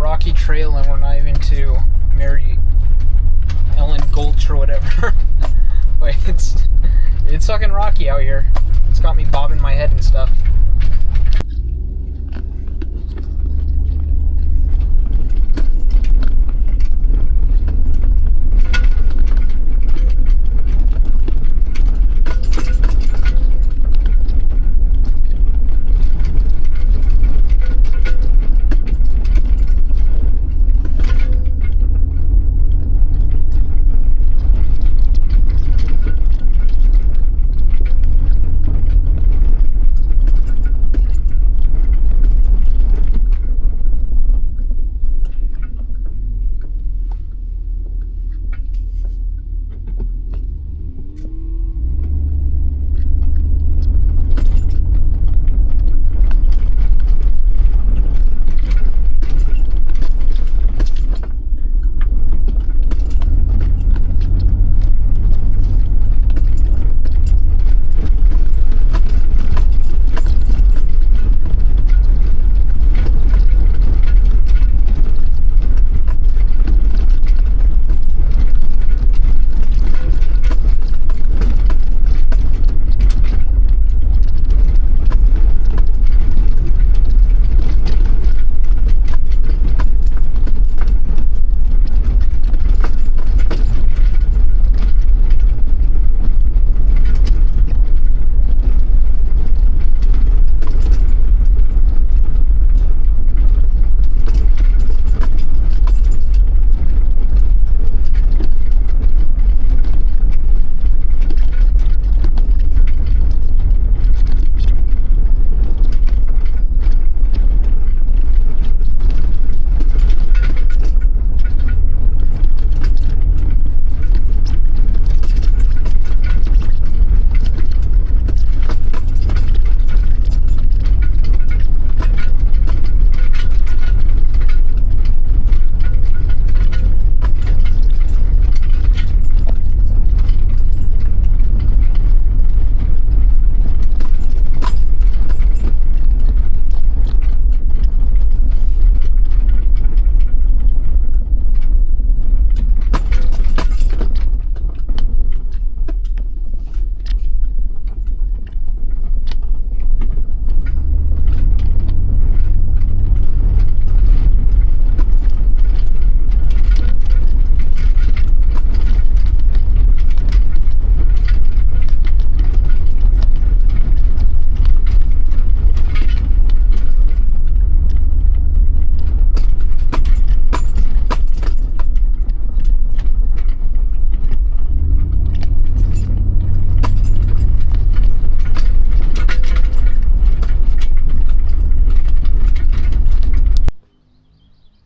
rocky trail and we're not even to Mary Ellen Gulch or whatever. But it's fucking rocky out here. It's got me bobbing my head and stuff.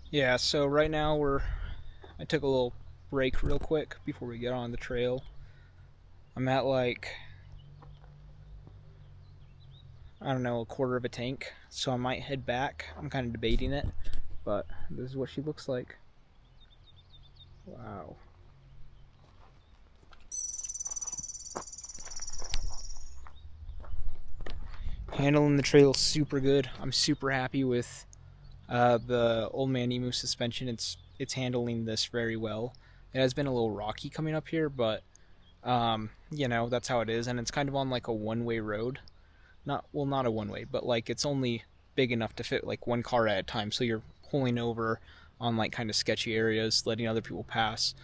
Yeah, so right now I took a little break real quick before we get on the trail. I'm at like, I don't know, a quarter of a tank, so I might head back. I'm kind of debating it, but this is what she looks like. Wow. Handling the trail super good. I'm super happy with the Old Man EMU suspension. It's handling this very well. It has been a little rocky coming up here, but you know, that's how it is, and it's kind of on like a one-way road. Not a one-way, but like it's only big enough to fit like one car at a time, so you're pulling over on like kind of sketchy areas, letting other people pass.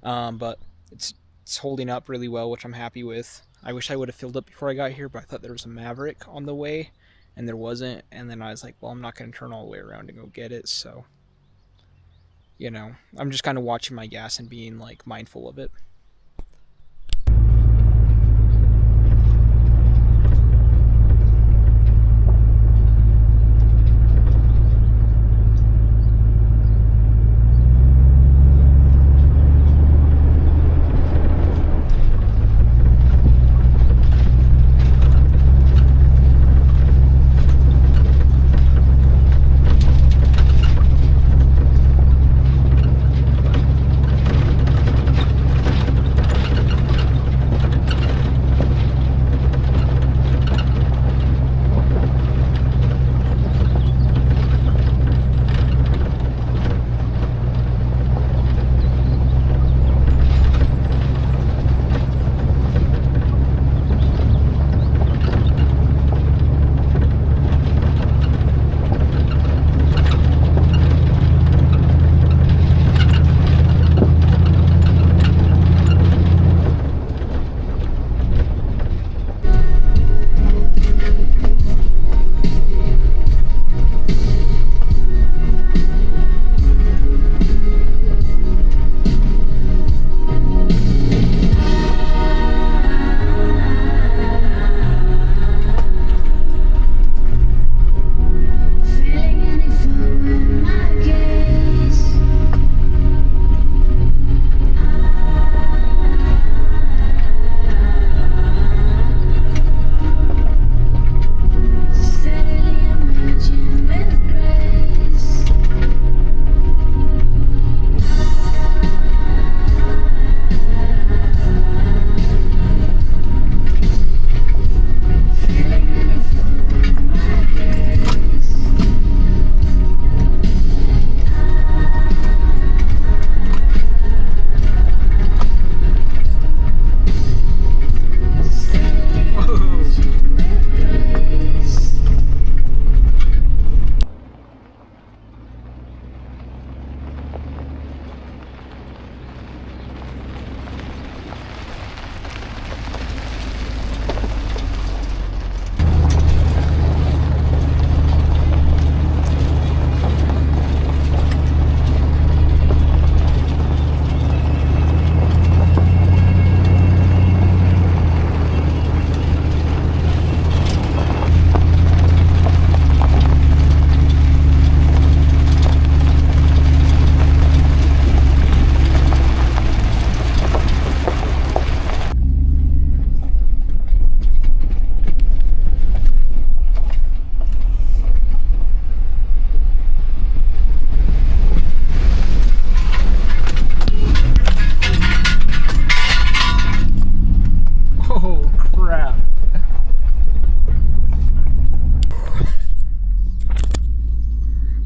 But it's holding up really well, which I'm happy with. I wish I would have filled up before I got here, but I thought there was a Maverick on the way, and there wasn't, and then I was like, well, I'm not going to turn all the way around and go get it, so, you know, I'm just kind of watching my gas and being, like, mindful of it.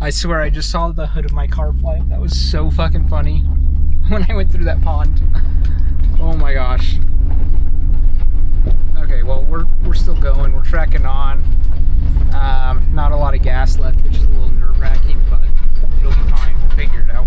I swear I just saw the hood of my car fly up. That was so fucking funny when I went through that pond. Oh my gosh. Okay, well we're still going. We're trekking on. Not a lot of gas left, which is a little nerve-wracking, but it'll be fine. We'll figure it out.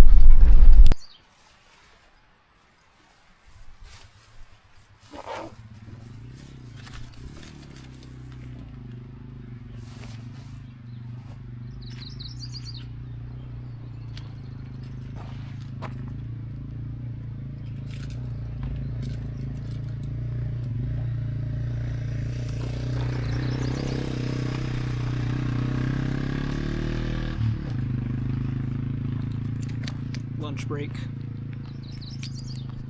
Lunch break.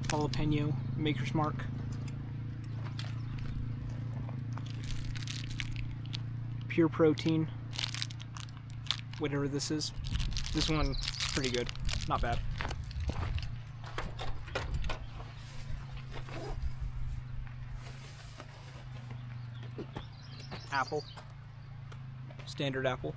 Jalapeno, Maker's Mark. Pure protein. Whatever this is. This one's pretty good. Not bad. Apple. Standard apple.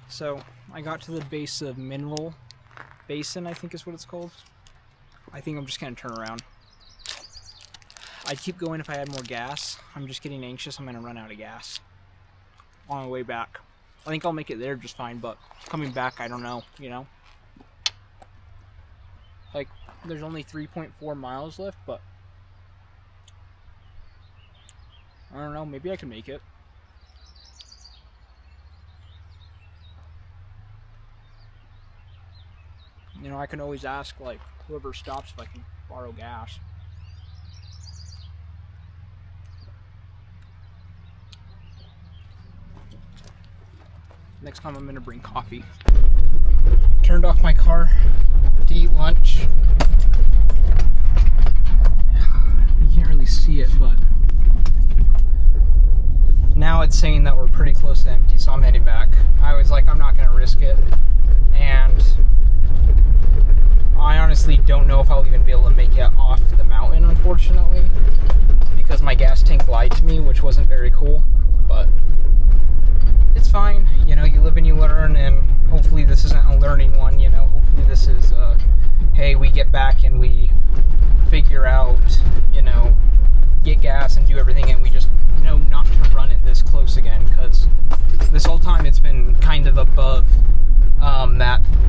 So I got to the base of Mineral Basin, I think is what it's called. I think I'm just gonna turn around. I'd keep going if I had more gas. I'm just getting anxious. I'm gonna run out of gas on the way back. I think I'll make it there just fine, but coming back, I don't know, you know? Like, there's only 3.4 miles left, but I don't know, maybe I can make it. You know, I can always ask, like, whoever stops if I can borrow gas. Next time I'm gonna bring coffee. Turned off my car to eat lunch. You can't really see it, but now it's saying that we're pretty close to empty, so I'm heading back. I was like, I'm not gonna risk it. And I honestly don't know if I'll even be able to make it off the mountain, unfortunately, because my gas tank lied to me, which wasn't very cool, but it's fine. You know, you live and you learn, and hopefully this isn't a learning one, you know. Hopefully this is, hey, we get back and we figure out, you know, get gas and do everything, and we just know not to run it this close again, because this whole time it's been kind of above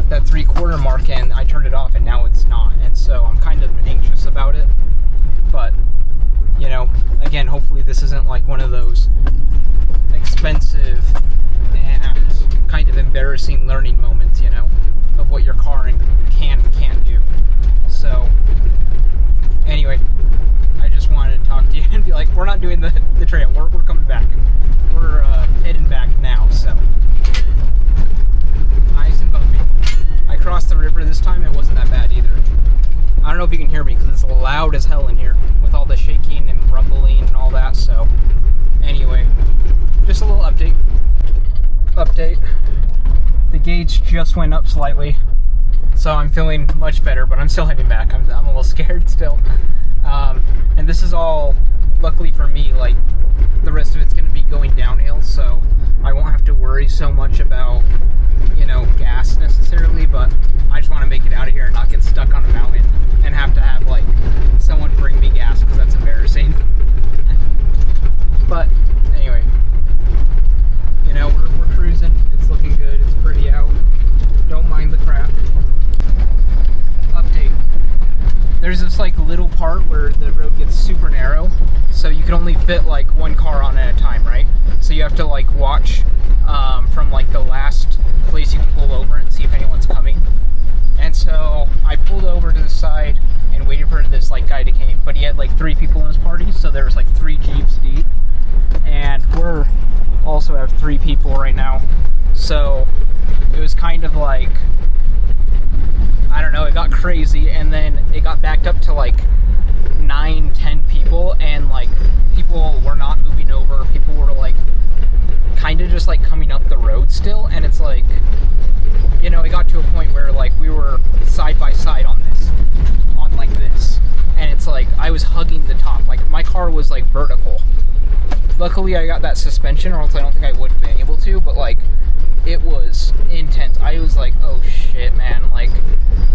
that 3/4 mark, and I turned it off and now it's not, and so I'm kind of anxious about it. But you know, again, hopefully this isn't like one of those expensive and kind of embarrassing learning moments, you know, of what your car can't do. So anyway, I just wanted to talk to you and be like, we're not doing the trail, we're coming back, we're heading back now. So nice and bumpy. I crossed the river this time. It wasn't that bad either. I don't know if you can hear me because it's loud as hell in here with all the shaking and rumbling and all that. So anyway, just a little update. The gauge just went up slightly, so I'm feeling much better, but I'm still heading back. I'm a little scared still. And this is all, luckily for me, like the rest of it's going to be going downhill, so I won't have to worry so much about, you know, gas necessarily, but I just want to make it out of here and not get stuck on a mountain and have to have like someone bring me gas, because that's embarrassing. But anyway, you know, we're cruising. It's looking good. It's pretty out. Don't mind the crap. Update. There's this like little part where the road gets super narrow, so you can only fit like one car on at a time, right? So you have to like watch from like the last place you can pull over and see if anyone's coming. And so I pulled over to the side and waited for this like guy to come, but he had like 3 people in his party, so there was like 3 Jeeps deep, and we're also have 3 people right now. So it was kind of like, I don't know, it got crazy, and then it got backed up to like 9-10 people, and like people were not moving over. People were like kind of just like coming up the road still, and it's like, you know, it got to a point where like we were side by side on like this, and it's like like I was hugging the top. Like my car was like vertical. Luckily I got that suspension, or else I don't think I would have been able to, but like it was intense. I was like, oh shit, man, like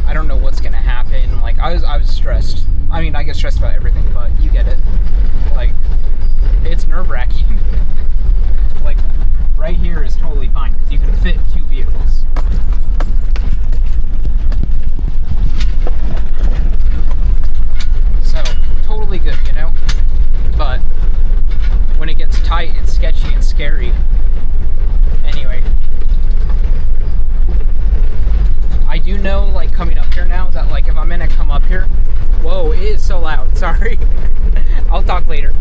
I don't know what's gonna happen. Like I was stressed. I mean, I get stressed about everything, but you get it. Like it's nerve-wracking. Like right here is totally fine because you can fit 2 vehicles. So totally good, you know? But when it gets tight, it's sketchy and scary. Anyway, I do know, like, coming up here now, that, like, if I'm gonna come up here... Whoa, it is so loud, sorry. I'll talk later.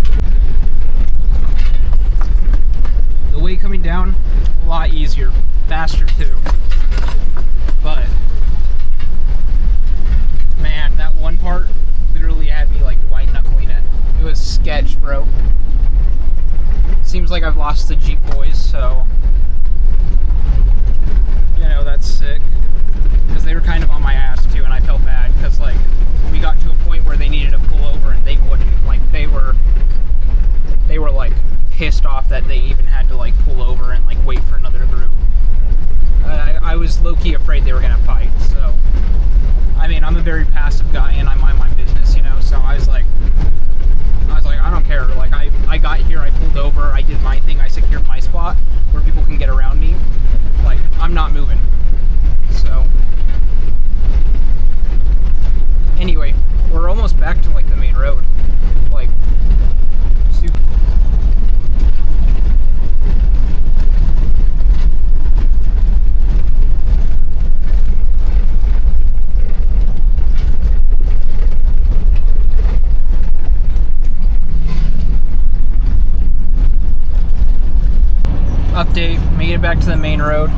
The way coming down, a lot easier. Faster, too. But, man, that one part literally had me, like, white-knuckling it. It was sketch, bro. Seems like I've lost the Jeep boys, so, you know, that's sick. Because they were kind of on my ass, too, and I felt bad, because, like, we got to a point where they needed to pull over, and they wouldn't. Like, they were, like, pissed off that they even had to, like, pull over and, like, wait for another group. I was low-key afraid they were gonna fight, so, I mean, I'm a very passive guy, and I mind my business, you know, so I was like, I don't care. Like, I got here, I pulled over, I did my thing, I secured my spot where people can get around me. Like, I'm not moving. So, anyway, we're almost back to, like, the main road. Like, super. Update, made it back to the main road.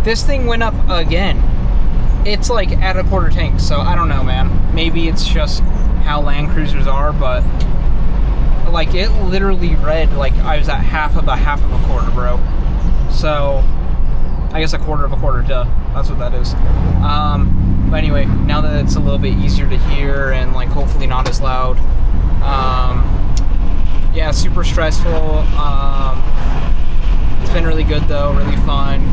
This thing went up again. It's like at a quarter tank, so I don't know, man. Maybe it's just how Land Cruisers are, but like it literally read like I was at half of a quarter, bro. So I guess a quarter of a quarter, duh. That's what that is. But anyway, now that it's a little bit easier to hear and like hopefully not as loud. Yeah, super stressful. It's been really good though, really fun.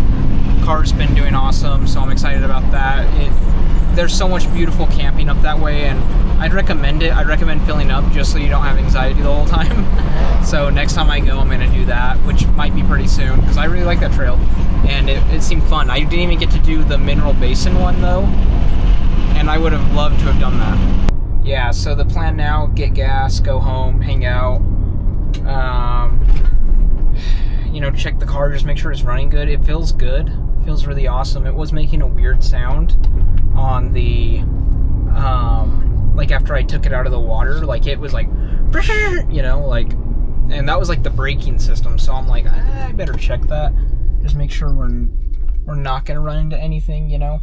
Car's been doing awesome, so I'm excited about that. There's so much beautiful camping up that way, and I'd recommend it. I'd recommend filling up just so you don't have anxiety the whole time. So next time I go, I'm gonna do that, which might be pretty soon, because I really like that trail, and it seemed fun. I didn't even get to do the Mineral Basin one though, and I would have loved to have done that. Yeah, so the plan now, get gas, go home, hang out, you know, check the car, just make sure it's running good. It feels good. It feels really awesome. It was making a weird sound on the, like after I took it out of the water, like it was like, you know, like, and that was like the braking system. So I'm like, I better check that. Just make sure we're not going to run into anything, you know,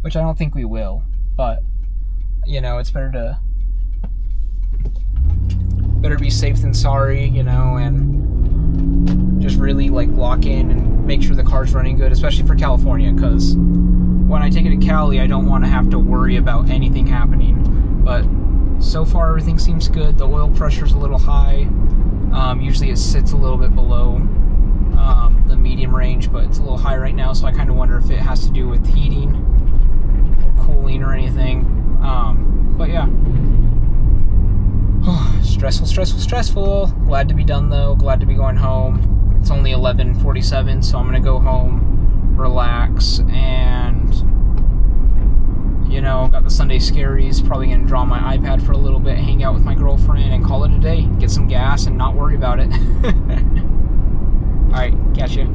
which I don't think we will, but you know, it's better be safe than sorry, you know, and just really like lock in and make sure the car's running good, especially for California, because when I take it to Cali, I don't want to have to worry about anything happening. But so far everything seems good. The oil pressure's a little high. Usually it sits a little bit below the medium range, but it's a little high right now, so I kind of wonder if it has to do with heating or cooling or anything. But yeah. Stressful. Glad to be done though. Glad to be going home. It's only 11:47, so I'm gonna go home, relax, and you know, got the Sunday scaries. Probably gonna draw on my iPad for a little bit, hang out with my girlfriend, and call it a day. Get some gas and not worry about it. All right, catch you.